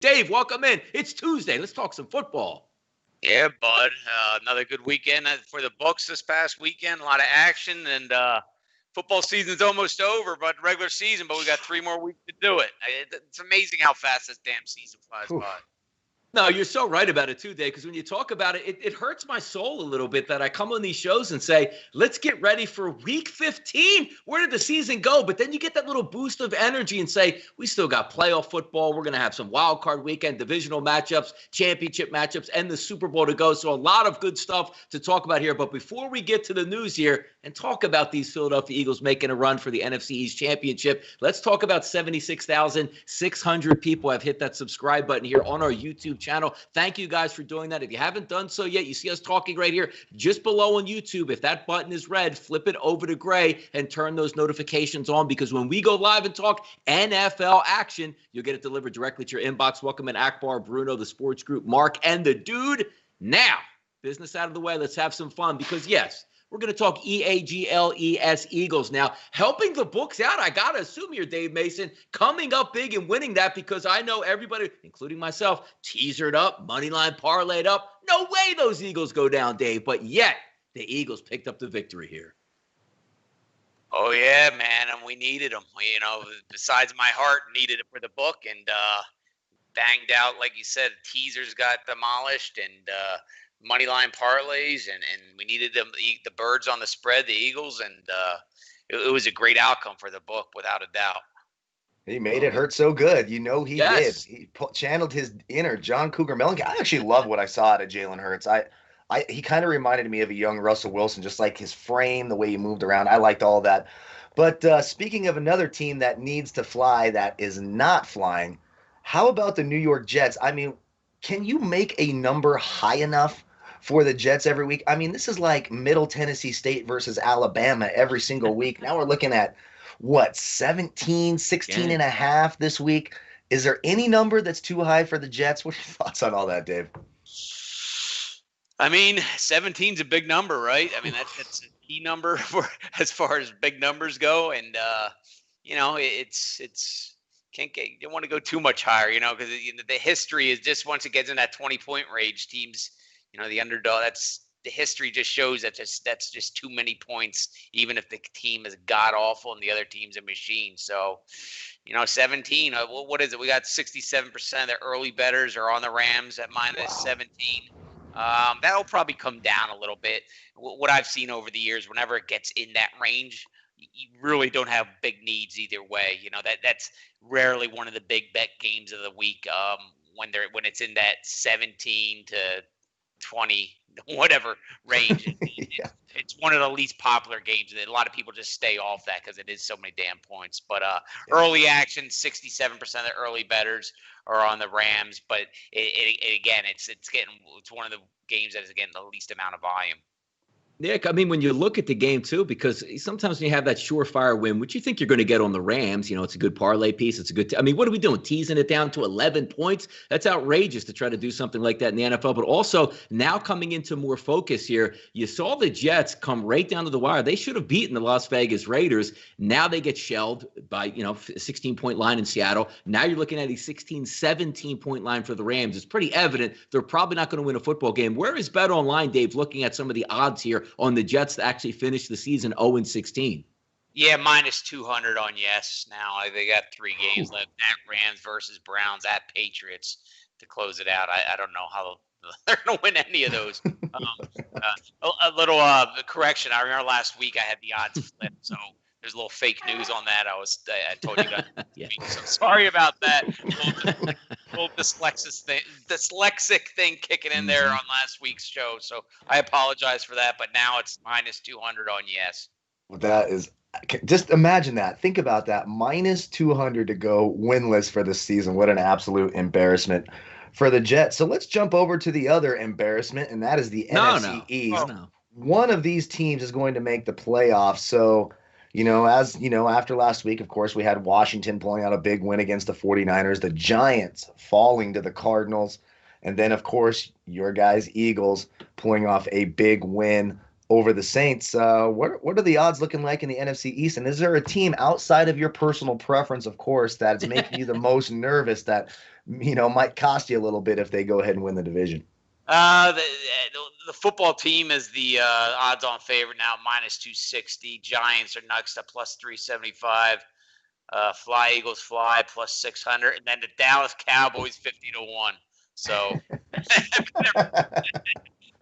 Dave, welcome in. It's Tuesday. Let's talk some football. Yeah, bud. Another good weekend for the books this past weekend. A lot of action, and football season's almost over, but regular season. But we got 3 more weeks to do it. It's amazing how fast this damn season flies by. No, you're so right about it too, Dave, because when you talk about it, it hurts my soul a little bit that I come on these shows and say, let's get ready for week 15. Where did the season go? But then you get that little boost of energy and say, we still got playoff football. We're going to have some wild card weekend, divisional matchups, championship matchups, and the Super Bowl to go. So a lot of good stuff to talk about here. But before we get to the news here and talk about these Philadelphia Eagles making a run for the NFC East championship, let's talk about 76,600 people have hit that subscribe button here on our YouTube channel. Thank you guys for doing that. If you haven't done so yet, you see us talking right here just below on YouTube. If that button is red, flip it over to gray and turn those notifications on, because when we go live and talk NFL action, you'll get it delivered directly to your inbox. Welcome in Akbar, Bruno, the sports group, Mark, and the dude. Now, business out of the way. Let's have some fun because, yes, we're going to talk Eagles Eagles now. Helping the books out, I got to assume you're Dave Mason, coming up big and winning that, because I know everybody, including myself, teasered up, money line parlayed up. No way those Eagles go down, Dave. But yet, the Eagles picked up the victory here. Oh, yeah, man, and we needed them. Besides my heart, needed it for the book, and banged out, like you said, teasers got demolished, and moneyline parlays, and we needed them, the birds on the spread, the Eagles, and it was a great outcome for the book, without a doubt. He made it hurt so good. He did. He channeled his inner John Cougar Mellencamp. I actually love what I saw out of Jalen Hurts. He kind of reminded me of a young Russell Wilson, just like his frame, the way he moved around. I liked all that. But speaking of another team that needs to fly that is not flying, how about the New York Jets? I mean, can you make a number high enough for the Jets every week? I mean, this is like Middle Tennessee State versus Alabama every single week. Now we're looking at, 16 and a half this week. Is there any number that's too high for the Jets? What are your thoughts on all that, Dave? I mean, 17's a big number, right? I mean, that's a key number for as far as big numbers go. And, it's you don't want to go too much higher, because the history is just, once it gets in that 20-point range, teams, the underdog, the history just shows that's just too many points, even if the team is god awful and the other team's a machine. So, 17, what is it? We got 67% of the early bettors are on the Rams at minus 17. That'll probably come down a little bit. What I've seen over the years, whenever it gets in that range, you really don't have big needs either way. That's rarely one of the big bet games of the week. When it's in that 17 to 20, whatever range. Yeah. It's one of the least popular games, and a lot of people just stay off that because it is so many damn points. But early action, 67% of the early bettors are on the Rams. But it's one of the games that is getting the least amount of volume. Nick, I mean, when you look at the game, too, because sometimes when you have that surefire win, which you think you're going to get on the Rams, it's a good parlay piece. It's a good – I mean, what are we doing, teasing it down to 11 points? That's outrageous to try to do something like that in the NFL. But also, now coming into more focus here, you saw the Jets come right down to the wire. They should have beaten the Las Vegas Raiders. Now they get shelled by, a 16-point line in Seattle. Now you're looking at a 16, 17-point line for the Rams. It's pretty evident they're probably not going to win a football game. Where is Betonline, Dave, looking at some of the odds here on the Jets to actually finish the season 0-16? Yeah, minus 200 on yes. Now they got 3 games left: at Rams versus Browns, at Patriots to close it out. I don't know how they're going to win any of those. A little correction. I remember last week I had the odds flipped, so there's a little fake news on that. I told you that. Yeah. So sorry about that. Little dyslexic thing kicking in there on last week's show. So I apologize for that. But now it's minus 200 on yes. Well, that is just imagine that. Think about that. Minus 200 to go winless for this season. What an absolute embarrassment for the Jets. So let's jump over to the other embarrassment, and that is the NFC East. One of these teams is going to make the playoffs. So, after last week, of course, we had Washington pulling out a big win against the 49ers, the Giants falling to the Cardinals, and then, of course, your guys, Eagles, pulling off a big win over the Saints. What are the odds looking like in the NFC East? And is there a team outside of your personal preference, of course, that is making you the most nervous that might cost you a little bit if they go ahead and win the division. The football team is the odds-on favorite now, -260. Giants are next at +375. Fly Eagles fly +600, and then the Dallas Cowboys 50-1. So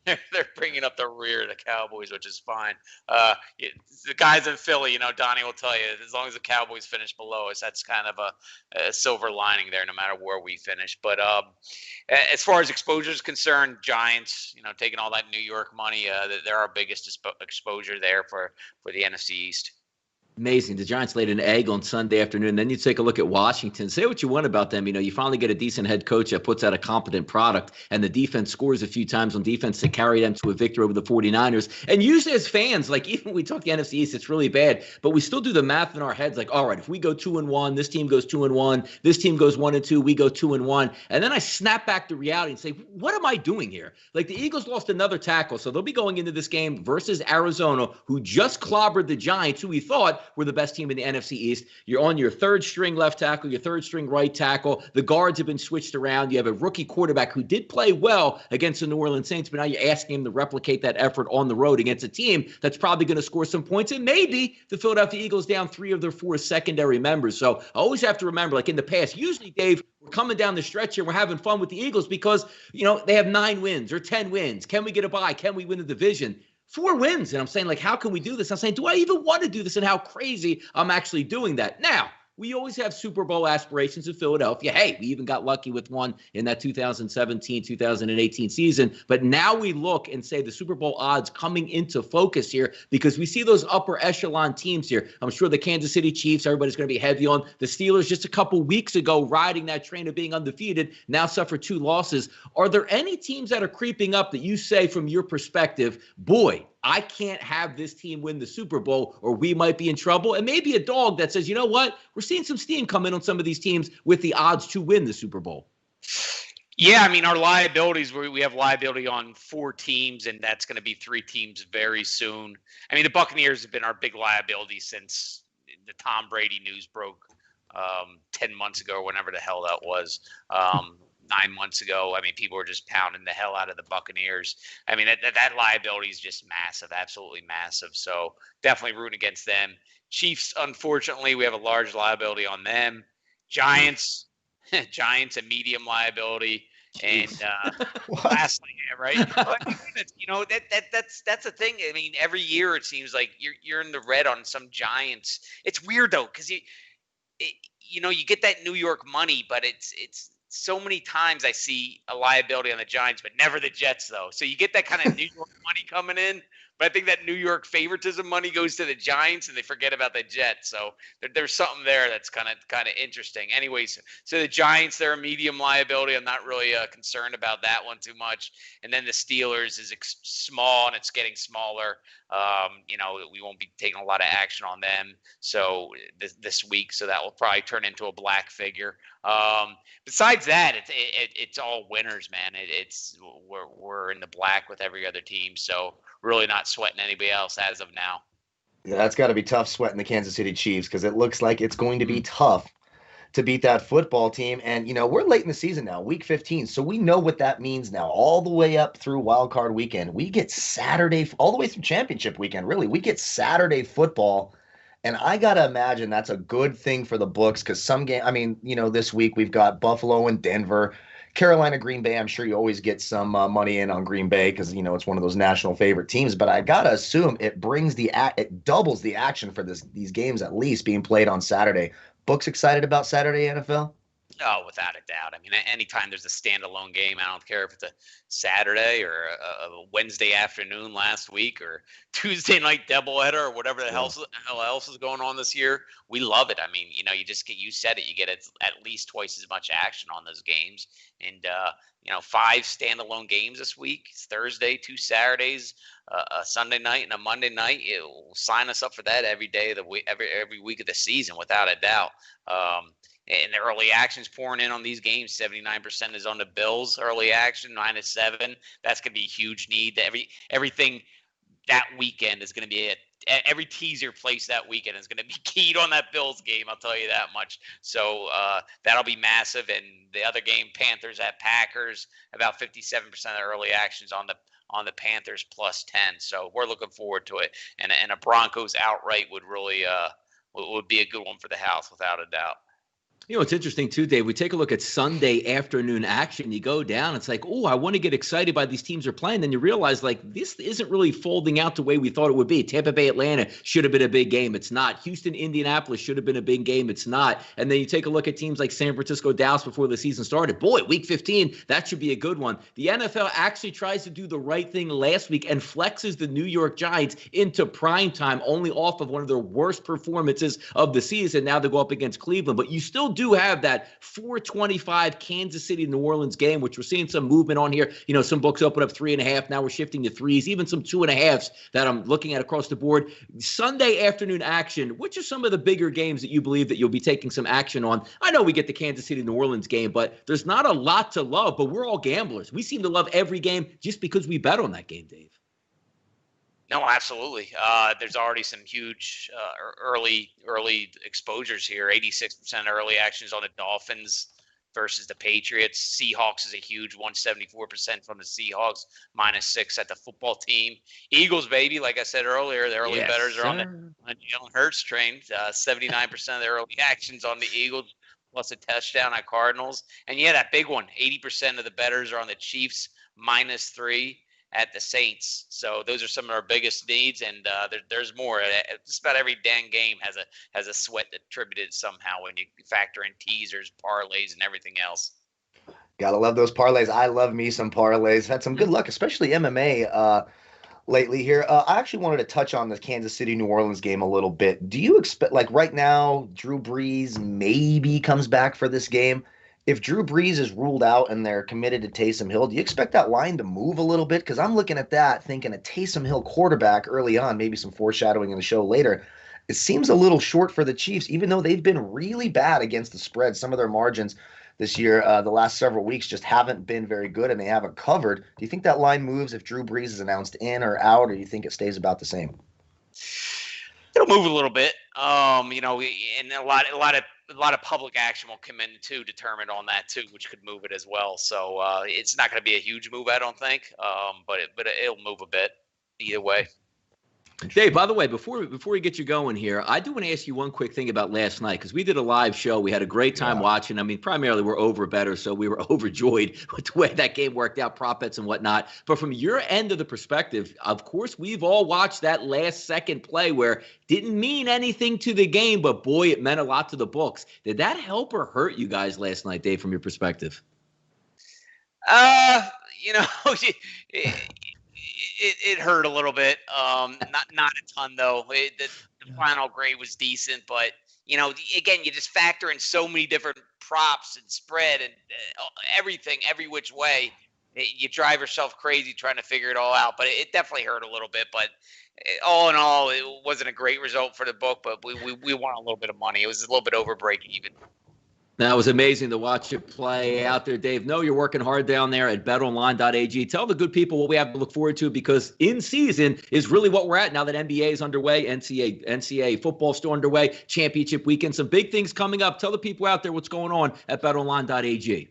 they're bringing up the rear of the Cowboys, which is fine. The guys in Philly, Donnie will tell you, as long as the Cowboys finish below us, that's kind of a silver lining there, no matter where we finish. But as far as exposure is concerned, Giants, taking all that New York money, they're our biggest exposure there for the NFC East. Amazing. The Giants laid an egg on Sunday afternoon. Then you take a look at Washington. Say what you want about them. You finally get a decent head coach that puts out a competent product, and the defense scores a few times on defense to carry them to a victory over the 49ers. And usually as fans, like even when we talk the NFC East, it's really bad, but we still do the math in our heads like, all right, if we go 2-1, this team goes 2-1, this team goes 1-2, we go 2-1. And then I snap back to reality and say, what am I doing here? Like the Eagles lost another tackle, so they'll be going into this game versus Arizona, who just clobbered the Giants, who we thought were the best team in the NFC East. You're on your third string left tackle, your third string right tackle. The guards have been switched around. You have a rookie quarterback who did play well against the New Orleans Saints, but now you're asking him to replicate that effort on the road against a team that's probably going to score some points. And maybe the Philadelphia Eagles down 3 of their 4 secondary members. So I always have to remember, like in the past, usually, Dave, we're coming down the stretch here. We're having fun with the Eagles because, they have 9 wins or 10 wins. Can we get a bye? Can we win the division? 4 wins. And I'm saying, like, how can we do this? I'm saying, do I even want to do this? And how crazy I'm actually doing that. Now, we always have Super Bowl aspirations in Philadelphia. Hey, we even got lucky with one in that 2017-2018 season. But now we look and say the Super Bowl odds coming into focus here because we see those upper echelon teams here. I'm sure the Kansas City Chiefs, everybody's going to be heavy on. The Steelers just a couple weeks ago riding that train of being undefeated, now suffer 2 losses. Are there any teams that are creeping up that you say from your perspective, boy, I can't have this team win the Super Bowl or we might be in trouble? And maybe a dog that says, you know what? We're seeing some steam come in on some of these teams with the odds to win the Super Bowl. Yeah, I mean, our liabilities, we have liability on 4 teams, and that's going to be 3 teams very soon. I mean, the Buccaneers have been our big liability since the Tom Brady news broke 10 months ago, or whenever the hell that was. 9 months ago. I mean, people were just pounding the hell out of the Buccaneers. I mean, that liability is just massive, absolutely massive. So definitely rooting against them. Chiefs, unfortunately, we have a large liability on them. Giants, a medium liability. And lastly, right? That's the thing. I mean, every year it seems like you're in the red on some Giants. It's weird though, because you get that New York money, but it's so many times I see a liability on the Giants, but never the Jets, though. So you get that kind of New York money coming in, but I think that New York favoritism money goes to the Giants, and they forget about the Jets. So there's something there that's kind of interesting. Anyways, so the Giants, they're a medium liability. I'm not really concerned about that one too much. And then the Steelers is small, and it's getting smaller. We won't be taking a lot of action on them this week, so that will probably turn into a black figure. Besides that, it's all winners, man. We're in the black with every other team, so really not sweating anybody else as of now. Yeah, that's got to be tough sweating the Kansas City Chiefs because it looks like it's going to be tough to beat that football team. And, we're late in the season now, week 15. So we know what that means now. All the way up through wild card weekend, we get Saturday, all the way through championship weekend, really. We get Saturday football. And I got to imagine that's a good thing for the books because this week we've got Buffalo and Denver. Carolina, Green Bay, I'm sure you always get some money in on Green Bay because, it's one of those national favorite teams. But I got to assume it doubles the action for these games at least being played on Saturday. Books excited about Saturday NFL? Oh, without a doubt. I mean, anytime there's a standalone game, I don't care if it's a Saturday or a Wednesday afternoon last week or Tuesday night doubleheader or whatever the hell else is going on this year. We love it. I mean, you said it, you get at least twice as much action on those games. And, 5 standalone games this week. It's Thursday, 2 Saturdays, a Sunday night and a Monday night. It'll sign us up for that every day of the week, every week of the season, without a doubt. And the early action's pouring in on these games. 79% is on the Bills early action, -7. That's going to be a huge need. Everything that weekend is going to be every teaser placed that weekend is going to be keyed on that Bills game. I'll tell you that much. So that'll be massive. And the other game, Panthers at Packers, about 57% of the early actions on the Panthers plus 10. So we're looking forward to it. And a Broncos outright would really would be a good one for the house without a doubt. You know, it's interesting too, Dave. We take a look at Sunday afternoon action. You go down, it's like, oh, I want to get excited by these teams are playing. Then you realize, like, this isn't really folding out the way we thought it would be. Tampa Bay, Atlanta should have been a big game. It's not. Houston, Indianapolis should have been a big game. It's not. And then you take a look at teams like San Francisco, Dallas before the season started. Boy, week 15, that should be a good one. The NFL actually tries to do the right thing last week and flexes the New York Giants into prime time, only off of one of their worst performances of the season. Now they go up against Cleveland. But you still do have that 425 Kansas City, New Orleans game, which we're seeing some movement on here. You know, some books open up 3.5. Now we're shifting to 3s, even some 2.5s that I'm looking at across the board. Sunday afternoon action, which are some of the bigger games that you believe that you'll be taking some action on? I know we get the Kansas City, New Orleans game, but there's not a lot to love, but we're all gamblers. We seem to love every game just because we bet on that game, Dave. No, absolutely. There's already some huge early exposures here. 86% early actions on the Dolphins versus the Patriots. Seahawks is a huge 174% from the Seahawks, -6 at the football team. Eagles, baby, like I said earlier, the early bettors are on the Jalen Hurts train. 79% of the early actions on the Eagles, plus a touchdown at Cardinals. And yeah, that big one, 80% of the bettors are on the Chiefs, -3. At the Saints. So those are some of our biggest needs, and there's more. Just about every dang game has a sweat attributed somehow when you factor in teasers, parlays, and everything else. Gotta love those parlays. I love me some parlays. Had some good luck, especially MMA lately here. I actually wanted to touch on the Kansas City, New Orleans game a little bit. Do you expect, like right now, Drew Brees maybe comes back for this game? If Drew Brees is ruled out and they're committed to Taysom Hill, do you expect that line to move a little bit? Because I'm looking at that thinking a Taysom Hill quarterback early on, maybe some foreshadowing in the show later. It seems a little short for the Chiefs, even though they've been really bad against the spread. Some of their margins this year, the last several weeks, just haven't been very good, and they haven't covered. Do you think that line moves if Drew Brees is announced in or out, or do you think it stays about the same? It'll move a little bit. You know, and a lot of public action will come in to determine on that too, which could move it as well. So it's not going to be a huge move, I don't think. But it'll move a bit either way. Dave, by the way, before we get you going here, I do want to ask you one quick thing about last night, because we did a live show. We had a great time watching. I mean, primarily we're over bettors, so we were overjoyed with the way that game worked out, prop bets and whatnot. But from your end of the perspective, of course, we've all watched that last second play where didn't mean anything to the game, but boy, it meant a lot to the books. Did that help or hurt you guys last night, Dave, from your perspective? You know, it hurt a little bit. Not a ton though. The final grade was decent, but you know, again, you just factor in so many different props and spread and everything, every which way. You drive yourself crazy trying to figure it all out. But it definitely hurt a little bit. But all in all, it wasn't a great result for the book. But we won a little bit of money. It was a little bit over break even. That was amazing to watch it play out there, Dave. Know you're working hard down there at betonline.ag. Tell the good people what we have to look forward to, because in season is really what we're at now that NBA is underway, NCAA football still underway, championship weekend, some big things coming up. Tell the people out there what's going on at betonline.ag.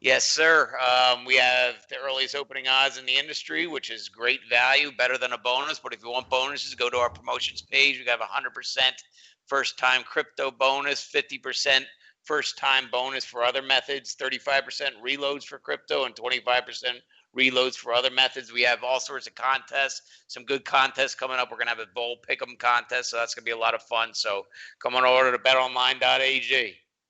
Yes, sir. We have the earliest opening odds in the industry, which is great value, better than a bonus. But if you want bonuses, go to our promotions page. We have 100% first-time crypto bonus, 50% first-time bonus for other methods, 35% reloads for crypto, and 25% reloads for other methods. We have all sorts of contests, some good contests coming up. We're going to have a bowl pick'em contest, so that's going to be a lot of fun. So come on over to betonline.ag.